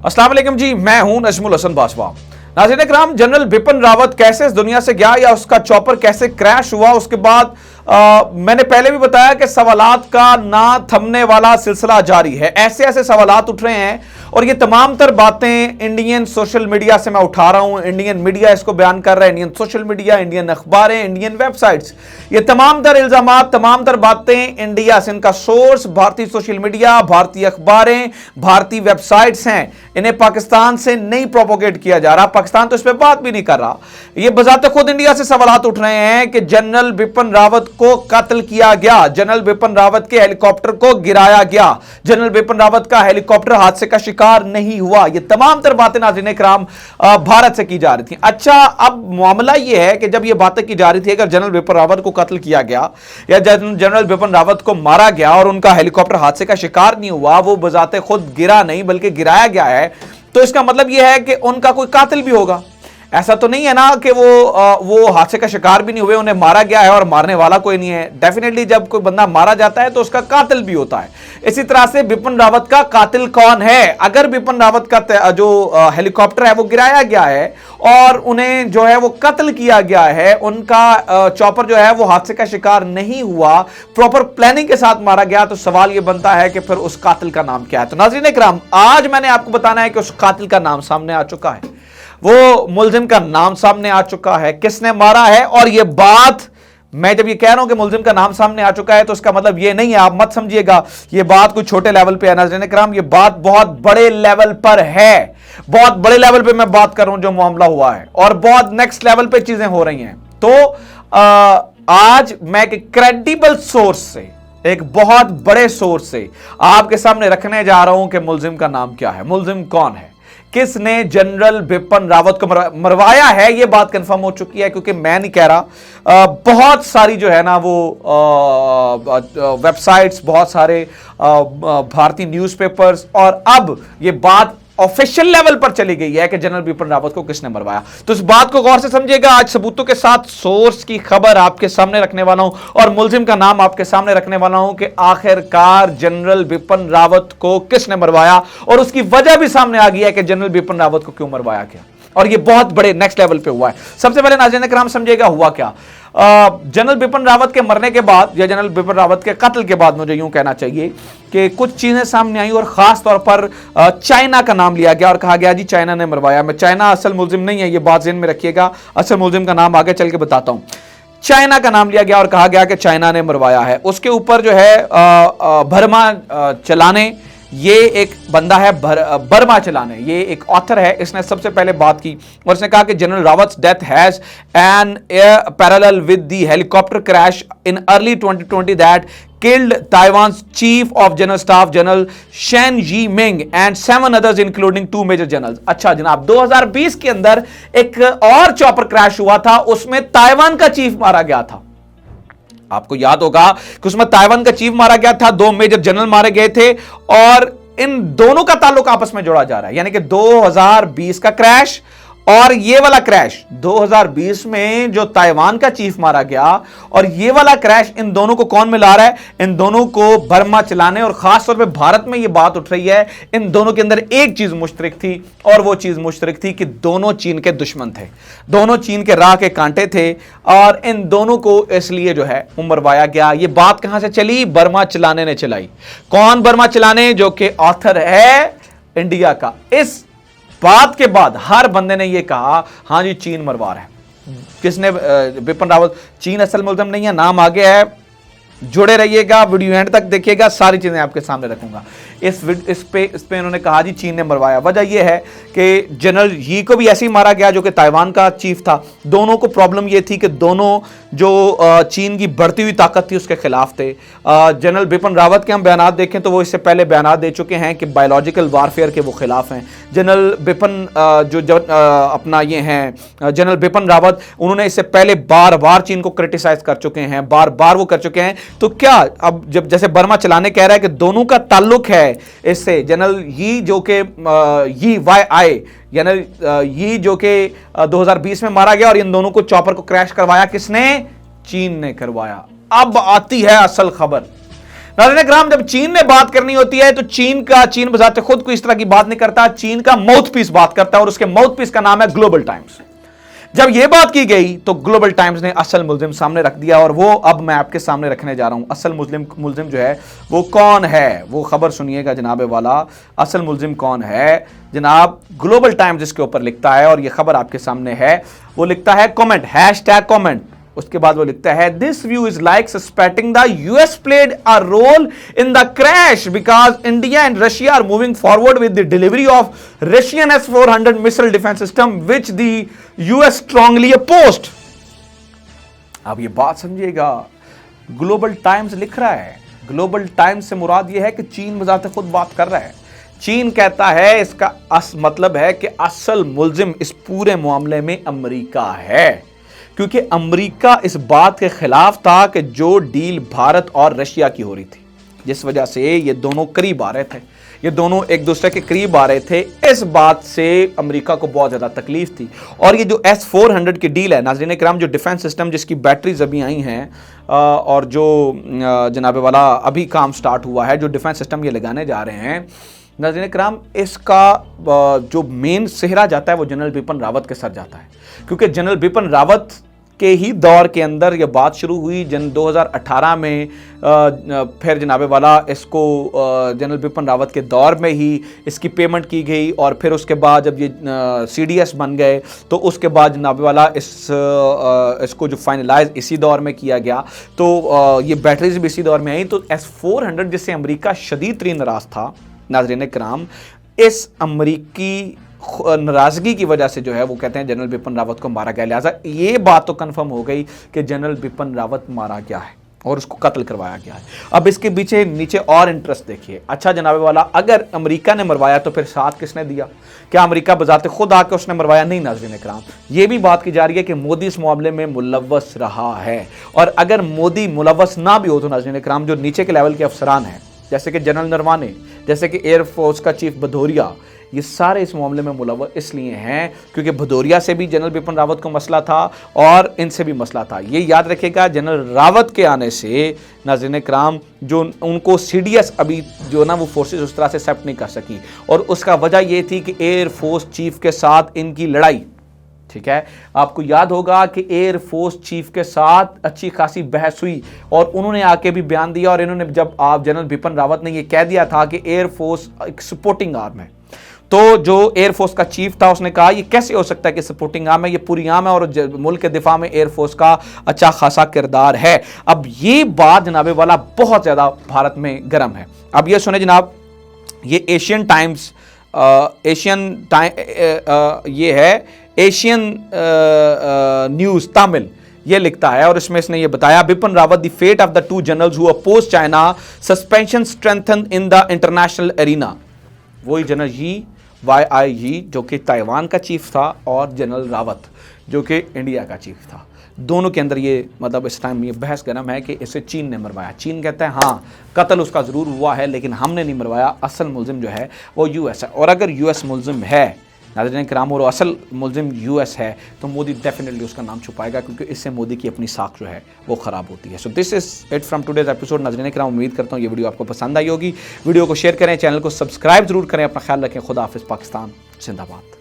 अस्सलाम वालेकुम जी, मैं हूं नजमुल हसन बाजवा। नाज़रीन इकराम, जनरल बिपिन रावत कैसे इस दुनिया से गया या उसका चॉपर कैसे क्रैश हुआ, उसके बाद मैंने पहले भी बताया कि सवालात का ना थमने वाला सिलसिला जारी है। ऐसे ऐसे सवालात उठ रहे हैं और ये तमाम तर बातें इंडियन सोशल मीडिया से मैं उठा रहा हूं। इंडियन मीडिया इसको बयान कर रहा है, इंडियन सोशल मीडिया, इंडियन अखबारें, इंडियन वेबसाइट्स, ये तमाम तर इल्जामात, तमाम तर बातें इंडिया से, इनका सोर्स भारतीय सोशल मीडिया, भारतीय अखबारें, भारतीय वेबसाइट्स हैं। इन्हें पाकिस्तान से नहीं प्रोपोगेट किया जा रहा, पाकिस्तान तो इस पर बात भी नहीं कर रहा। ये बजाते खुद इंडिया से सवालात उठ रहे हैं कि जनरल बिपिन रावत को कत्ल किया गया, जनरल बिपिन रावत के हेलीकॉप्टर को गिराया गया, जनरल बिपिन रावत का हेलीकॉप्टर हादसे का शिकार नहीं हुआ। ये तमाम तर बातें नाज़रीन इकराम भारत से की जा रही थी। अच्छा, अब मामला यह है कि जब ये बातें की जा रही थी, अगर जनरल बिपिन रावत को कत्ल किया गया या जनरल बिपिन रावत को मारा गया और उनका हेलीकॉप्टर हादसे का शिकार नहीं हुआ, वो बजाते खुद गिरा नहीं बल्कि गिराया गया है, तो इसका मतलब यह है कि उनका कोई कातिल भी होगा। ऐसा तो नहीं है ना कि वो हादसे का शिकार भी नहीं हुए, उन्हें मारा गया है और मारने वाला कोई नहीं है। डेफिनेटली जब कोई बंदा मारा जाता है तो उसका कातिल भी होता है। इसी तरह से बिपिन रावत का कातिल कौन है? अगर बिपिन रावत का जो हेलीकॉप्टर है वो गिराया गया है और उन्हें जो है वो कत्ल किया गया है, उनका चॉपर जो है वो हादसे का शिकार नहीं हुआ, प्रॉपर प्लानिंग के साथ मारा गया, तो सवाल ये बनता है कि फिर उस कातिल का नाम क्या है। तो नाज़रीन इकराम, आज मैंने आपको बताना है कि उस कातिल का नाम सामने आ चुका है, वो मुल्जिम का नाम सामने आ चुका है, किसने मारा है। और यह बात, मैं जब ये कह रहा हूं कि मुल्जिम का नाम सामने आ चुका है, तो इसका मतलब ये नहीं है, आप मत समझिएगा ये बात कोई छोटे लेवल पे है। नाज़रीन इकराम, ये बात बहुत बड़े लेवल पर है, बहुत बड़े लेवल पे मैं बात कर रहा हूं जो मामला हुआ है, और बहुत नेक्स्ट लेवल पे चीजें हो रही हैं। तो आज मैं एक क्रेडिबल सोर्स से, एक बहुत बड़े सोर्स से आपके सामने रखने जा रहा हूं कि मुल्जिम का नाम क्या है, मुल्जिम कौन है, किसने जनरल बिपिन रावत को मरवाया है। यह बात कंफर्म हो चुकी है, क्योंकि मैं नहीं कह रहा, बहुत सारी जो है ना वो वेबसाइट्स, बहुत सारे भारतीय न्यूज़पेपर्स, और अब ये बात ऑफिशियल लेवल पर चली गई है कि जनरल बिपिन रावत को किसने मरवाया। तो इस बात को गौर से समझिएगा। आज सबूतों के साथ सोर्स की खबर आपके सामने रखने वाला हूं और मुल्जिम का नाम आपके सामने रखने वाला हूं कि आखिरकार जनरल बिपिन रावत को किसने मरवाया, और उसकी वजह भी सामने आ गई है कि जनरल बिपिन रावत को क्यों मरवाया गया, और यह बहुत बड़े नेक्स्ट लेवल पे हुआ है। सबसे पहले नाज़रीन इकराम समझिएगा हुआ क्या। जनरल बिपिन रावत के मरने के बाद, या जनरल बिपिन रावत के कत्ल के बाद, मुझे यूं कहना चाहिए कि कुछ चीजें सामने आई, और खास तौर पर चाइना का नाम लिया गया और कहा गया जी चाइना ने मरवाया। मैं चाइना असल मुल्जिम नहीं है, ये बात ज़हन में रखिएगा, असल मुल्जिम का नाम आगे चल के बताता हूं। चाइना का नाम लिया गया और कहा गया कि चाइना ने मरवाया है। उसके ऊपर जो है बर्मा चलाने, ये एक बंदा है बर्मा चलाने, ये एक ऑथर है, इसने सबसे पहले बात की और इसने कहा कि general Rawat's death has an parallel with the helicopter crash in early 2020 that killed Taiwan's chief of general staff General Shen Yiming and 7 others including 2 major generals। अच्छा जनाब, 2020 के अंदर एक और चॉपर क्रैश हुआ था, उसमें ताइवान का चीफ मारा गया था। आपको याद होगा कि उसमें ताइवान का चीफ मारा गया था, 2 मेजर जनरल मारे गए थे, और इन दोनों का ताल्लुक आपस में जोड़ा जा रहा है। यानी कि 2020 का क्रैश और ये वाला क्रैश, 2020 में जो ताइवान का चीफ मारा गया, और ये वाला क्रैश, इन दोनों को कौन मिला रहा है? इन दोनों को बर्मा चलाने, और खास तौर पे भारत में ये बात उठ रही है, इन दोनों के अंदर एक चीज मुश्तरक थी, और वो चीज मुश्तरक थी कि दोनों चीन के दुश्मन थे, दोनों चीन के राह के कांटे थे, और इन दोनों को इसलिए जो है मरवाया गया। ये बात कहां से चली? बर्मा चलाने ने चलाई। कौन बर्मा चलाने? जो कि ऑथर है इंडिया का। इस बात के बाद हर बंदे ने यह कहा हां जी चीन मरवा रहा है। किसने? बिपिन रावत। चीन असल मुल्जिम नहीं है, नाम आगे है, जुड़े रहिएगा, वीडियो एंड तक देखिएगा, सारी चीजें आपके सामने रखूंगा। इस पे उन्होंने कहा जी चीन ने मरवाया। वजह यह है कि जनरल ही को भी ऐसे ही मारा गया जो कि ताइवान का चीफ था। दोनों को प्रॉब्लम यह थी कि दोनों जो चीन की बढ़ती हुई ताकत थी उसके खिलाफ थे। जनरल बिपिन रावत के हम बयान देखें तो वो इससे पहले बयान दे चुके हैं कि बायोलॉजिकल वारफेयर के वो खिलाफ हैं। जनरल बिपिन अपना ये हैं जनरल बिपिन रावत, उन्होंने इससे पहले बार बार चीन को क्रिटिसाइज कर चुके हैं, बार बार वो कर चुके हैं। तो क्या अब जब जैसे बर्मा चलाने कह रहा है कि दोनों का ताल्लुक है इससे, जनरल यी जो कि YI ये जो कि 2020 में मारा गया, और इन दोनों को चॉपर को क्रैश करवाया किसने? चीन ने करवाया। अब आती है असल खबर। नाज़रीन किराम, जब चीन ने बात करनी होती है तो चीन बजाते खुद को इस तरह की बात नहीं करता, चीन का माउथ पीस बात करता है और उसके माउथ पीस का नाम है ग्लोबल टाइम्स। जब यह बात की गई तो ग्लोबल टाइम्स ने असल मुल्जिम सामने रख दिया और वो अब मैं आपके सामने रखने जा रहा हूं। असल मुल्जिम जो है वो कौन है, वो खबर सुनिएगा जनाब वाला। असल मुल्जिम कौन है जनाब? ग्लोबल टाइम्स जिसके ऊपर लिखता है और ये खबर आपके सामने है, वो लिखता है कमेंट, #कमेंट। उसके बाद वो लिखता है this view is like suspecting the US played a role in the crash because India and Russia are moving forward with the delivery of Russian S-400 missile defence system which the US strongly opposed. अब ये बात समझिएगा, global times लिख रहा है, global times से मुराद ये है कि चीन बजाते खुद बात कर रहा है। चीन कहता है इसका मतलब है कि असल मुल्जिम इस पूरे मामले में अमेरिका है, क्योंकि अमेरिका इस बात के खिलाफ था कि जो डील भारत और रशिया की हो रही थी, जिस वजह से ये दोनों करीब आ रहे थे, ये दोनों एक दूसरे के करीब आ रहे थे, इस बात से अमेरिका को बहुत ज़्यादा तकलीफ थी। और ये जो S-400 की डील है नाज़रीन किराम, जो डिफेंस सिस्टम जिसकी बैटरीज अभी आई हैं और जो जनाब वाला अभी काम स्टार्ट हुआ है, जो डिफेंस सिस्टम ये लगाने जा रहे हैं नाज़रीन किराम, इसका जो मेन सेहरा जाता है वो जनरल बिपिन रावत के सर जाता है, क्योंकि जनरल बिपिन रावत के ही दौर के अंदर ये बात शुरू हुई। 2018 में फिर जनाबे वाला इसको जनरल बिपिन रावत के दौर में ही इसकी पेमेंट की गई और फिर उसके बाद जब ये CDS बन गए तो उसके बाद जनाबे वाला इसको जो फाइनलाइज इसी दौर में किया गया, तो ये बैटरीज भी इसी दौर में आई। तो S-400 जिससे अमेरिका शदीद तरीन नाराज था नाज़रीन किराम, इस अमरीकी नाराजगी की वजह से जो है वो कहते हैं जनरल बिपिन रावत को मारा गया। लिहाजा ये बात तो कंफर्म हो गई कि जनरल बिपिन रावत मारा गया है और उसको कत्ल करवाया गया है। अब इसके पीछे नीचे और इंटरेस्ट देखिए। अच्छा जनाबे वाला, अगर अमेरिका ने मरवाया तो फिर साथ किसने दिया? क्या अमेरिका बजाते खुद आके उसने मरवाया? नहीं नाज़रीन इकराम, ये भी बात की जा रही है कि मोदी इस मामले में मुलव्वस रहा है। और अगर मोदी मुलव्वस ना भी हो तो नाज़रीन इकराम, जो नीचे के लेवल के अफसरान हैं जैसे कि जनरल नरवाने, जैसे कि एयरफोर्स का चीफ भदौरिया, ये सारे इस मामले में मुलव्वस इसलिए हैं क्योंकि भदौरिया से भी जनरल बिपिन रावत को मसला था और इनसे भी मसला था। ये याद रखिएगा, जनरल रावत के आने से नाज़रीन इकराम जो उनको CDS अभी जो ना वो फोर्सेस उस तरह से एक्सेप्ट नहीं कर सकी, और उसका वजह ये थी कि एयरफोर्स चीफ के साथ इनकी लड़ाई, ठीक है, आपको याद होगा कि एयरफोर्स चीफ के साथ अच्छी खासी बहस हुई और उन्होंने आके भी बयान दिया। और इन्होंने जब आप जनरल बिपिन रावत ने ये कह दिया था कि एयरफोर्स एक सपोर्टिंग आर्म है, तो जो एयरफोर्स का चीफ था उसने कहा ये कैसे हो सकता है कि सपोर्टिंग आर्म है, ये पूरी आर्म है और मुल्क के दिफा में एयरफोर्स का अच्छा खासा किरदार है। अब ये बात जनाबे वाला बहुत ज़्यादा भारत में गर्म है। अब ये सुने जनाब, ये एशियन टाइम्स ये है एशियन न्यूज़ तमिल, ये लिखता है और इसमें इसने ये बताया Bipin Rawat the fate of the two generals who oppose China suspension strengthen in the international arena. वही जनरल YI जो कि ताइवान का चीफ था और जनरल रावत जो कि इंडिया का चीफ था, दोनों के अंदर ये मतलब इस टाइम ये बहस गर्म है कि इसे चीन ने मरवाया। चीन कहता है हाँ कत्ल उसका ज़रूर हुआ है लेकिन हमने नहीं मरवाया, असल मुल्जिम जो है वो US है। और अगर US मुल्जिम है नाज़रीन किराम और असल मुल्जिम US है तो मोदी डेफिनेटली उसका नाम छुपाएगा, क्योंकि इससे मोदी की अपनी साख जो है वो ख़राब होती है। So this is it from today's episode. नाज़रीन किराम, उम्मीद करता हूँ ये वीडियो आपको पसंद आई होगी। वीडियो को शेयर करें, चैनल को सब्सक्राइब जरूर करें, अपना ख्याल रखें। खुदा हाफिज़, पाकिस्तान जिंदाबाद।